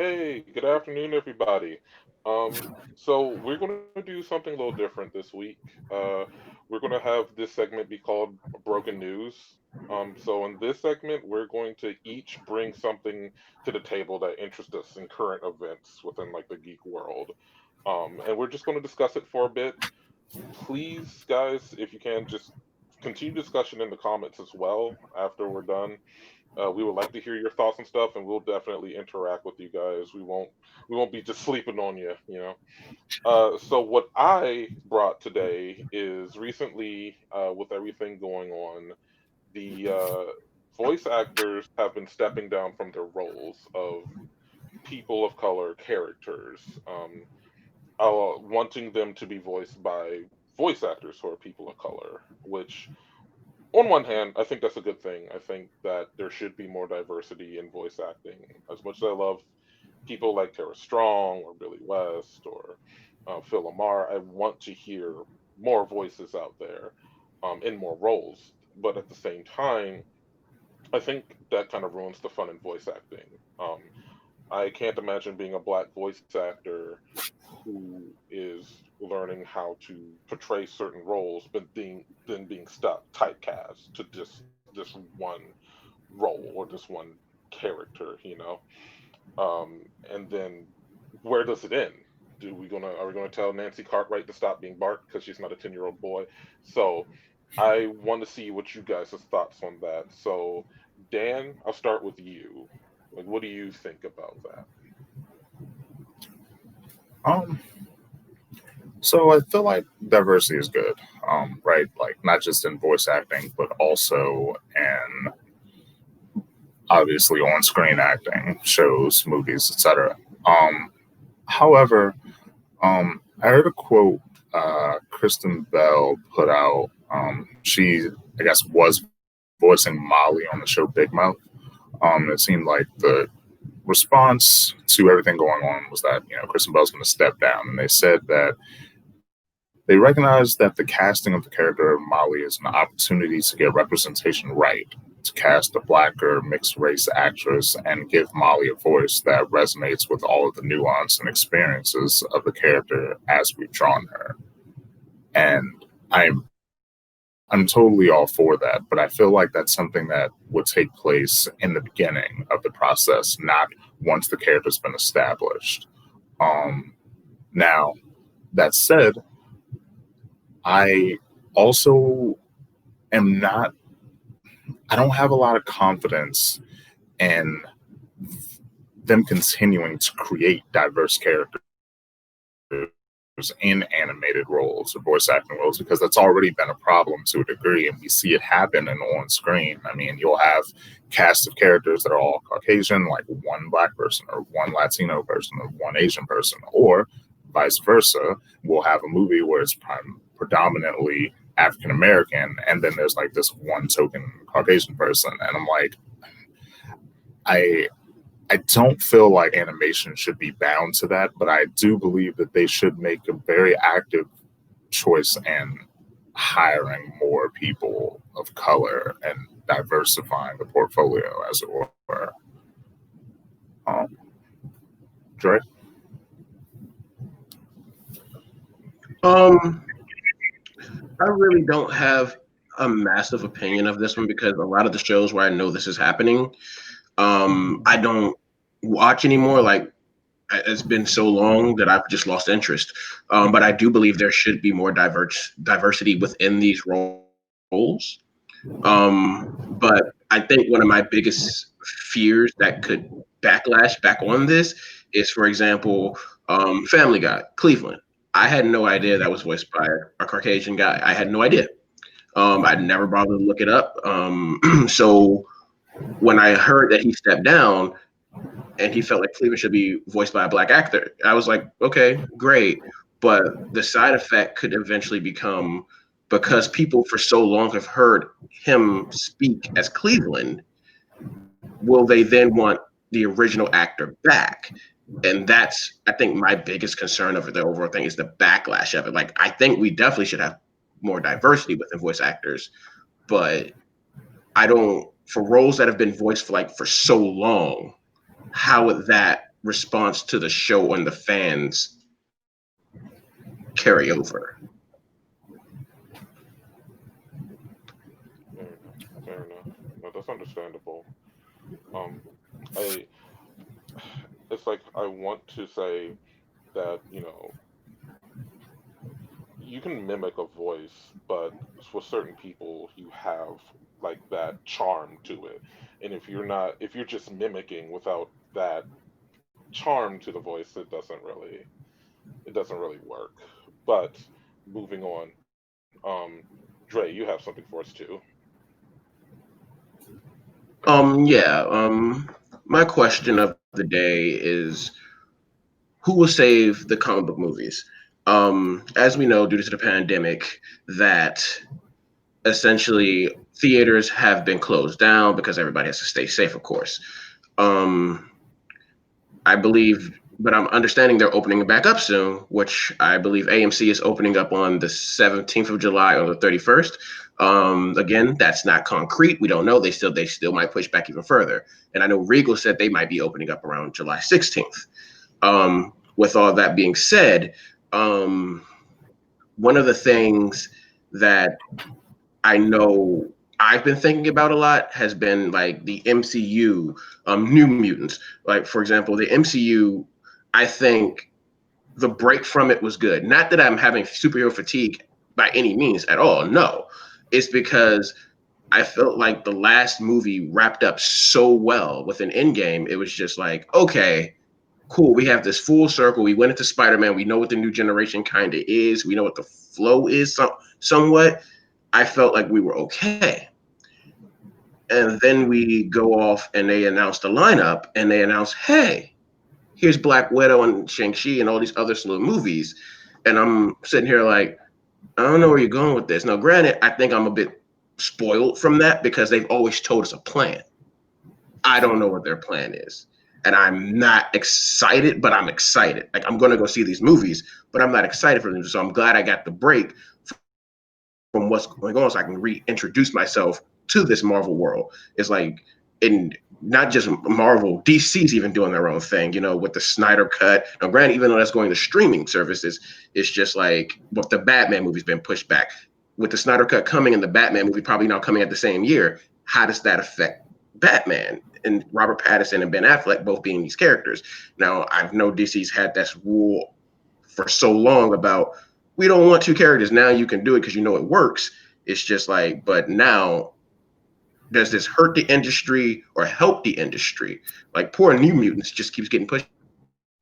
Hey, good afternoon, everybody. So we're going to do something a little different this week. Uh, we're going to have this segment be called Broken News. So in this segment, we're going to each bring something to the table that interests us in current events within like the geek world. And we're just going to discuss it for a bit. Please, guys, if you can, just continue discussion in the comments as well after we're done. We would like to hear your thoughts and stuff, and we'll definitely interact with you guys. We won't be just sleeping on you, you know. So what I brought today is recently, with everything going on, the voice actors have been stepping down from their roles of people of color characters, wanting them to be voiced by voice actors who are people of color, which on one hand, I think that's a good thing. I think that there should be more diversity in voice acting. As much as I love people like Tara Strong or Billy West or Phil Lamar, I want to hear more voices out there in more roles. But at the same time, I think that kind of ruins the fun in voice acting. I can't imagine being a black voice actor who is learning how to portray certain roles, but being stuck typecast to this one role or this one character, you know. And then where does it end? Do we gonna Are we gonna tell Nancy Cartwright to stop being Bart because she's not a 10-year-old boy? So I want to see what you guys' thoughts on that. So Dan, I'll start with you. Like, what do you think about that? Um, so I feel like diversity is good, right? Like not just in voice acting, but also in obviously on-screen acting, shows, movies, etc. However, I heard a quote Kristen Bell put out. She, I guess, was voicing Molly on the show Big Mouth. It seemed like the response to everything going on was that Kristen Bell's going to step down, and they said that they recognize that the casting of the character of Molly is an opportunity to get representation right, to cast a black or mixed race actress and give Molly a voice that resonates with all of the nuance and experiences of the character as we've drawn her. And I'm totally all for that, but I feel like that's something that would take place in the beginning of the process, not once the character's been established. Now, that said, I also am not, I don't have a lot of confidence in them continuing to create diverse characters in animated roles or voice acting roles, because that's already been a problem to a degree, and we see it happen in on screen. I mean, you'll have cast of characters that are all Caucasian, like one black person or one Latino person or one Asian person, or vice versa. We'll have a movie where it's predominantly African American, and then there's like this one token Caucasian person, and I'm like, I I don't feel like animation should be bound to that, but I do believe that they should make a very active choice in hiring more people of color and diversifying the portfolio, as it were. Um, Dre? Um, I really don't have a massive opinion of this one because a lot of the shows where I know this is happening, I don't watch anymore. Like it's been so long that I've just lost interest. But I do believe there should be more diversity within these roles. But I think one of my biggest fears that could backlash back on this is, for example, Family Guy, Cleveland. I had no idea that was voiced by a Caucasian guy. I had no idea. I'd never bothered to look it up. So when I heard that he stepped down and he felt like Cleveland should be voiced by a black actor, I was like, okay, great. But the side effect could eventually become, because people for so long have heard him speak as Cleveland, will they then want the original actor back? And that's, I think, my biggest concern of the overall thing is the backlash of it. Like, I think we definitely should have more diversity within voice actors, but I don't, for roles that have been voiced for so long, how would that response to the show and the fans carry over. Fair enough. Fair enough. No, that's understandable. Um, I it's like I want to say that, you can mimic a voice, but for certain people, you have like that charm to it. And if you're just mimicking without that charm to the voice, it doesn't really work. But moving on, Dre, you have something for us too. Yeah. My question of the day is, who will save the comic book movies? As we know, due to the pandemic, that essentially theaters have been closed down because everybody has to stay safe, of course. Um, I believe, but I'm understanding they're opening it back up soon, which I believe AMC is opening up on the 17th of July or the 31st. Again, that's not concrete. We don't know. They still might push back even further. And I know Regal said they might be opening up around July 16th. With all that being said, um, one of the things that I know I've been thinking about a lot has been like the MCU, New Mutants. Like, for example, the MCU, I think the break from it was good. Not that I'm having superhero fatigue by any means at all. No, it's because I felt like the last movie wrapped up so well with an Endgame. It was just like, okay, cool. We have this full circle. We went into Spider-Man. We know what the new generation kind of is. We know what the flow is somewhat. I felt like we were okay. And then we go off and they announce the lineup and they announce, hey, here's Black Widow and Shang-Chi and all these other little movies. And I'm sitting here like, I don't know where you're going with this. Now, granted, I think I'm a bit spoiled from that because they've always told us a plan. I don't know what their plan is. And I'm not excited, but I'm excited. Like, I'm going to go see these movies, but I'm not excited for them. So I'm glad I got the break from what's going on so I can reintroduce myself to this Marvel world. It's like, in not just Marvel, DC's even doing their own thing, with the Snyder cut. Now, granted, even though that's going to streaming services, it's just like, but the Batman movie's been pushed back. With the Snyder cut coming and the Batman movie probably not coming at the same year, how does that affect Batman and Robert Pattinson and Ben Affleck both being these characters? Now, I know DC's had this rule for so long about we don't want two characters. Now you can do it because it works. It's just like, but now does this hurt the industry or help the industry? Like poor New Mutants just keeps getting pushed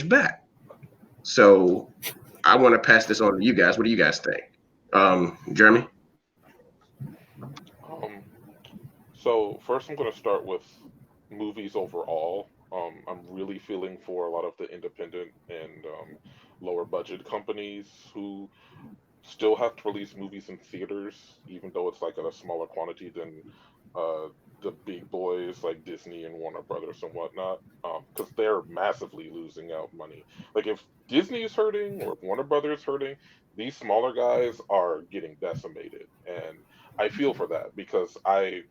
back. So I want to pass this on to you guys. What do you guys think? Jeremy? Um, so first, I'm going to start with movies overall. I'm really feeling for a lot of the independent and lower budget companies who still have to release movies in theaters, even though it's like at a smaller quantity than uh, the big boys like Disney and Warner Brothers and whatnot, because they're massively losing out money. Like if Disney is hurting or if Warner Brothers is hurting, these smaller guys are getting decimated, and I feel for that because I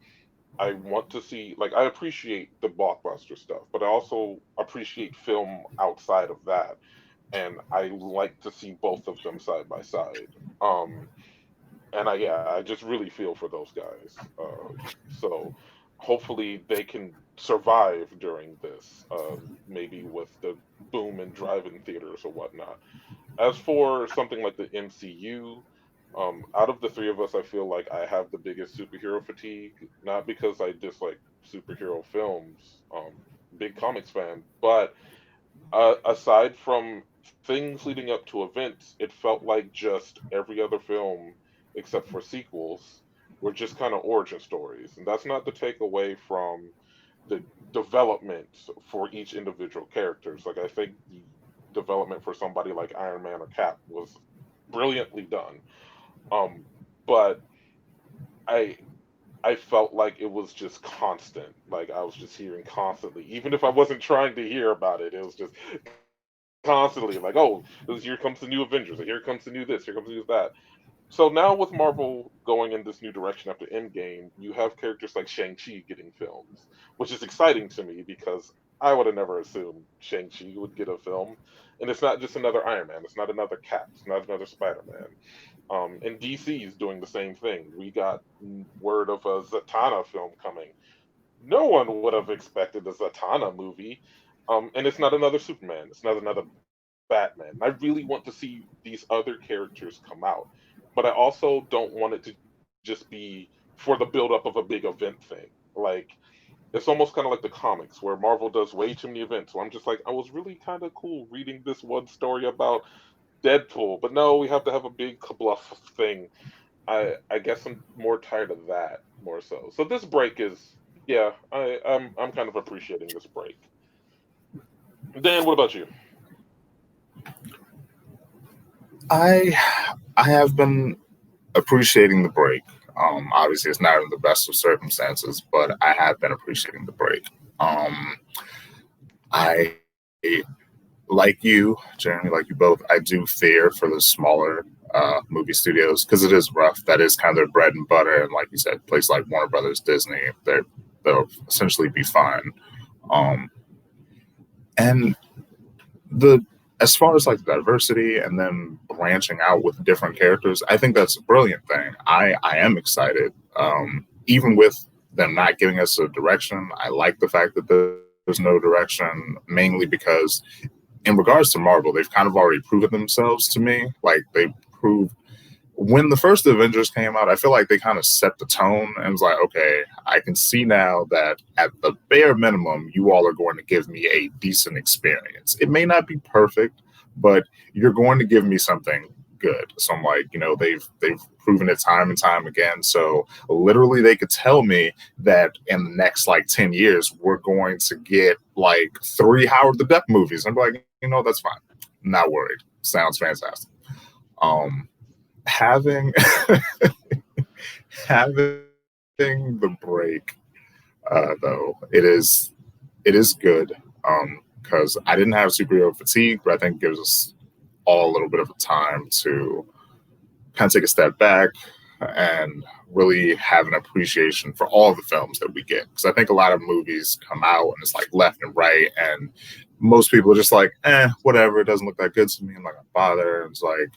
want to see, like, I appreciate the blockbuster stuff, but I also appreciate film outside of that, and I like to see both of them side by side. Um, and I just really feel for those guys. So hopefully they can survive during this, maybe with the boom in drive-in theaters or whatnot. As for something like the MCU, out of the three of us, I feel like I have the biggest superhero fatigue. Not because I dislike superhero films, big comics fan, but aside from things leading up to events, it felt like just every other film, except for sequels, were just kind of origin stories. And that's not to take away from the development for each individual characters. Like I think the development for somebody like Iron Man or Cap was brilliantly done. Um, but I I felt like it was just constant. Like I was just hearing constantly, even if I wasn't trying to hear about it, it was just constantly like, oh, here comes the new Avengers, or here comes the new this, here comes the new that. So now with Marvel going in this new direction after Endgame, you have characters like Shang-Chi getting films, which is exciting to me because I would have never assumed Shang-Chi would get a film. And it's not just another Iron Man. It's not another Cap. It's not another Spider-Man. And DC is doing the same thing. We got word of a Zatanna film coming. No one would have expected a Zatanna movie. And it's not another Superman. It's not another Batman. I really want to see these other characters come out, but I also don't want it to just be for the buildup of a big event thing. Like it's almost kind of like the comics where Marvel does way too many events. So I'm just like, I was really kind of cool reading this one story about Deadpool, but no, we have to have a big kabluff thing. I guess I'm more tired of that more so. So this break is yeah, I'm kind of appreciating this break. Dan, what about you? I I have been appreciating the break. Obviously, it's not in the best of circumstances, but I have been appreciating the break. I like you, Jeremy, like you both. I do fear for the smaller movie studios because it is rough. That is kind of their bread and butter, and like you said, places like Warner Brothers, Disney, they'll essentially be fine. Um, and the as far as like diversity and then branching out with different characters, I think that's a brilliant thing. I am excited. Even with them not giving us a direction, I like the fact that there's no direction, mainly because in regards to Marvel, they've kind of already proven themselves to me. Like they proved when the first Avengers came out, I feel like they kind of set the tone and was like, okay, I can see now that at the bare minimum, you all are going to give me a decent experience. It may not be perfect, but you're going to give me something good. So I'm like, they've proven it time and time again. So literally they could tell me that in the next like 10 years, we're going to get like 3 Howard the Duck movies. I'm like, that's fine. I'm not worried. Sounds fantastic. Having having the break though it is good because I didn't have superhero fatigue, but I think it gives us all a little bit of a time to kind of take a step back and really have an appreciation for all the films that we get, because I think a lot of movies come out and it's like left and right, and most people are just like, whatever, it doesn't look that good to me, I'm not gonna bother. And it's like,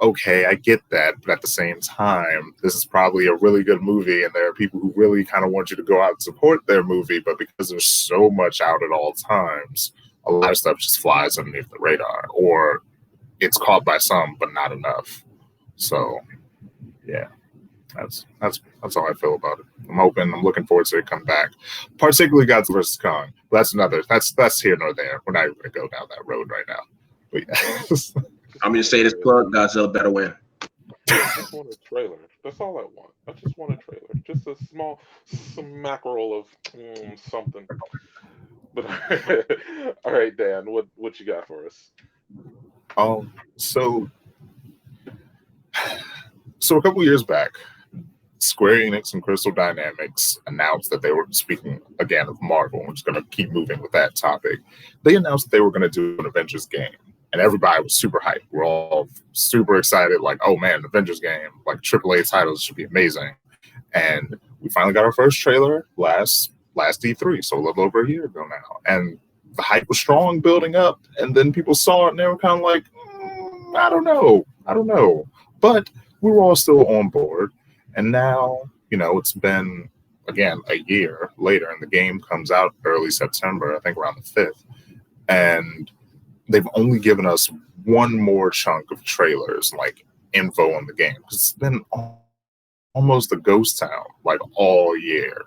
okay, I get that, but at the same time, this is probably a really good movie, and there are people who really kind of want you to go out and support their movie, but because there's so much out at all times, a lot of stuff just flies underneath the radar, or it's caught by some, but not enough. So, yeah, that's how I feel about it. I'm looking forward to it come back, particularly Godzilla vs. Kong. But that's here nor there. We're not even going to go down that road right now. But yeah. I'm just saying this plug, Godzilla better win. I just want a trailer. That's all I want. I just want a trailer. Just a small mackerel of something. But all right, Dan, what you got for us? So a couple years back, Square Enix and Crystal Dynamics announced that they were, speaking again of Marvel, I'm just going to keep moving with that topic. They announced that they were going to do an Avengers game. And everybody was super hyped. We're all super excited, like, oh man, Avengers game, like AAA titles should be amazing. And we finally got our first trailer last E3, so a little over a year ago now. And the hype was strong building up, and then people saw it and they were kind of like, I don't know. But we were all still on board. And now, it's been, again, a year later, and the game comes out early September, I think around the 5th. And they've only given us one more chunk of trailers, like info on the game. It's been almost a ghost town, like all year.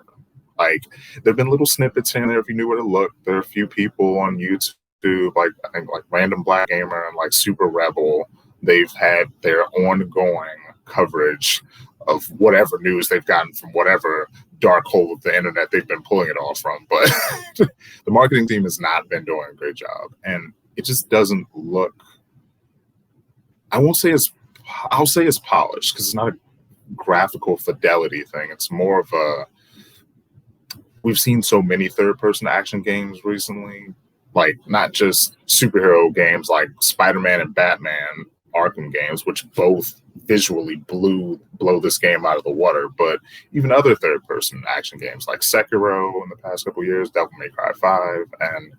Like there've been little snippets in there if you knew where to look. There are a few people on YouTube, like I think like Random Black Gamer and like Super Rebel. They've had their ongoing coverage of whatever news they've gotten from whatever dark hole of the internet they've been pulling it all from. But the marketing team has not been doing a great job, and it just doesn't look, I'll say it's polished, because it's not a graphical fidelity thing. It's more of we've seen so many third-person action games recently, like not just superhero games like Spider-Man and Batman Arkham games, which both visually blow this game out of the water, but even other third-person action games like Sekiro in the past couple of years, Devil May Cry 5, and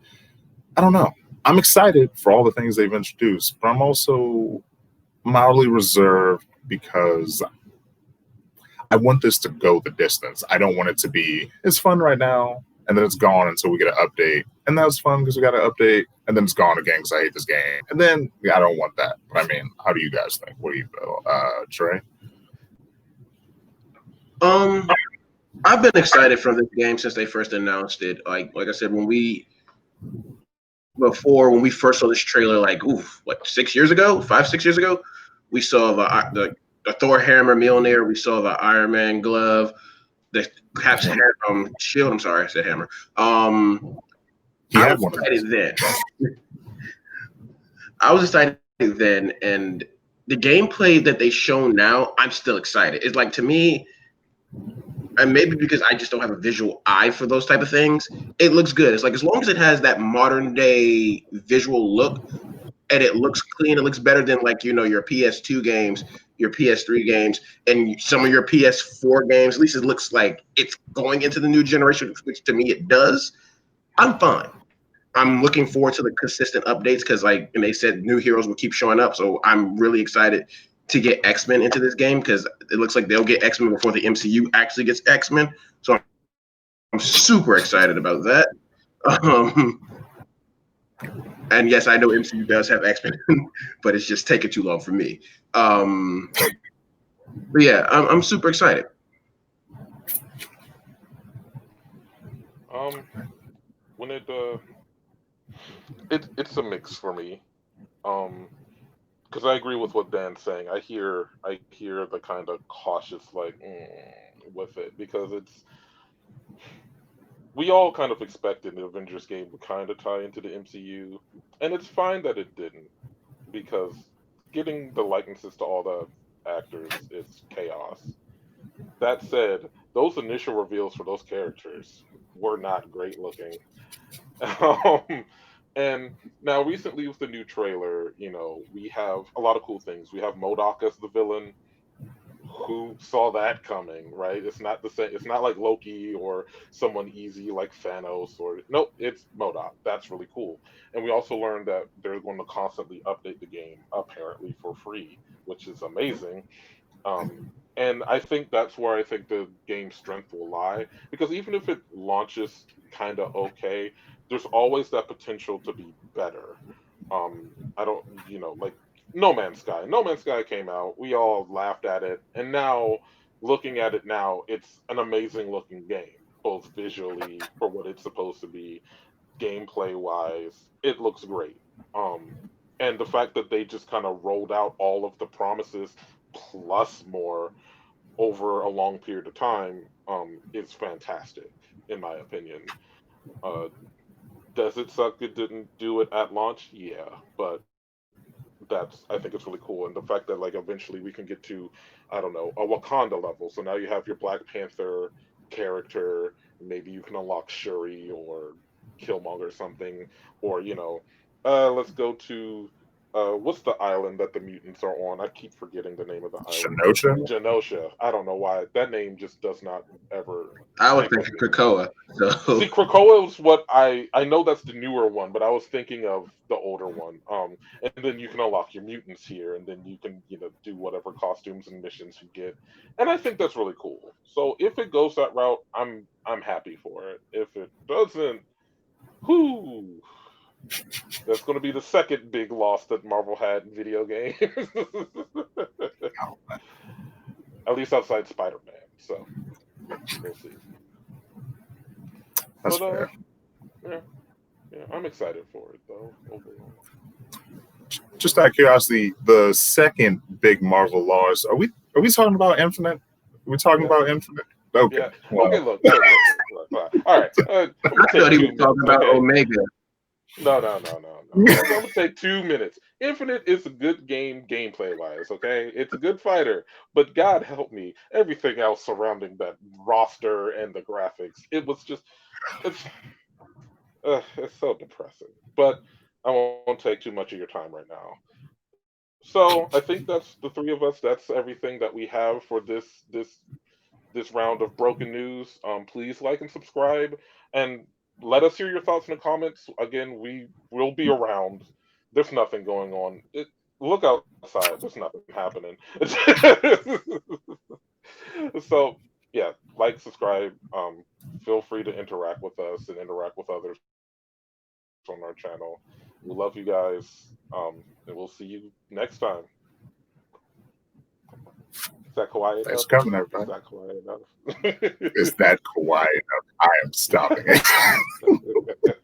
I don't know. I'm excited for all the things they've introduced, but I'm also mildly reserved because I want this to go the distance. I don't want it to be, it's fun right now, and then it's gone until we get an update. And that was fun because we got an update, and then it's gone again because I hate this game. And then I don't want that. But I mean, how do you guys think? What do you feel? Trey? I've been excited for this game since they first announced it. Like I said, when we first saw this trailer, like 6 years ago, 5-6 years ago, we saw the Thor hammer Mjolnir, we saw the Iron Man glove, the Cap's shield. I'm sorry, I said hammer. I was excited then. I was excited then, and the gameplay that they shown now, I'm still excited. It's like, to me, and maybe because I just don't have a visual eye for those type of things, it looks good. It's like, as long as it has that modern day visual look and it looks clean, it looks better than your PS2 games, your PS3 games, and some of your PS4 games. At least it looks like it's going into the new generation, which to me it does. I'm fine. I'm looking forward to the consistent updates because, and they said new heroes will keep showing up. So I'm really excited to get X-Men into this game because it looks like they'll get X-Men before the MCU actually gets X-Men. So I'm super excited about that. And yes, I know MCU does have X-Men, but it's just taking too long for me. But yeah, I'm super excited. When it's a mix for me. Because I agree with what Dan's saying. I hear the kind of cautious with it because we all kind of expected the Avengers game would kind of tie into the MCU, and it's fine that it didn't because getting the likenesses to all the actors is chaos. That said, those initial reveals for those characters were not great looking. And now recently with the new trailer, we have a lot of cool things. We have MODOK as the villain. Who saw that coming, right? It's not the same. It's not like Loki or someone easy like Thanos or nope. It's MODOK. That's really cool. And we also learned that they're going to constantly update the game, apparently for free, which is amazing. And I think that's where I think the game's strength will lie. Because even if it launches kind of okay, there's always that potential to be better. I don't, like No Man's Sky. No Man's Sky came out. We all laughed at it. And now, looking at it now, it's an amazing looking game, both visually for what it's supposed to be, gameplay wise. It looks great. And the fact that they just kind of rolled out all of the promises plus more over a long period of time is fantastic, in my opinion. Uh, does it suck it didn't do it at launch? Yeah, but I think it's really cool, and the fact that eventually we can get to, I don't know, a Wakanda level. So now you have your Black Panther character. Maybe you can unlock Shuri or Killmonger or something, or let's go to what's the island that the mutants are on? I keep forgetting the name of the island. Genosha. I don't know why that name just does not ever. I was thinking Krakoa. So. See, Krakoa is what I know that's the newer one, but I was thinking of the older one. And then you can unlock your mutants here, and then you can do whatever costumes and missions you get, and I think that's really cool. So if it goes that route, I'm happy for it. If it doesn't, whoo. That's going to be the second big loss that Marvel had in video games. At least outside Spider-Man. So, we'll see. That's fair. Yeah, I'm excited for it, though, overall. Just out of curiosity, the second big Marvel loss, are we talking about Infinite? Are we talking about Infinite? Okay. Yeah. Well, okay, look. All right. I thought he was talking about Omega. No. I'm gonna take 2 minutes. Infinite is a good game gameplay wise, okay? It's a good fighter, but God help me, everything else surrounding that roster and the graphics, it's so depressing. But I won't take too much of your time right now. So I think that's the three of us. That's everything that we have for this round of broken news. Please like and subscribe, and let us hear your thoughts in the comments. Again, we will be around. There's nothing going on. Look outside. There's nothing happening. So yeah, like, subscribe. Feel free to interact with us and interact with others on our channel. We love you guys. And we'll see you next time. Is that kawaii Thanks enough? for coming, Is everybody. that kawaii enough? Is that kawaii enough? I am stopping it.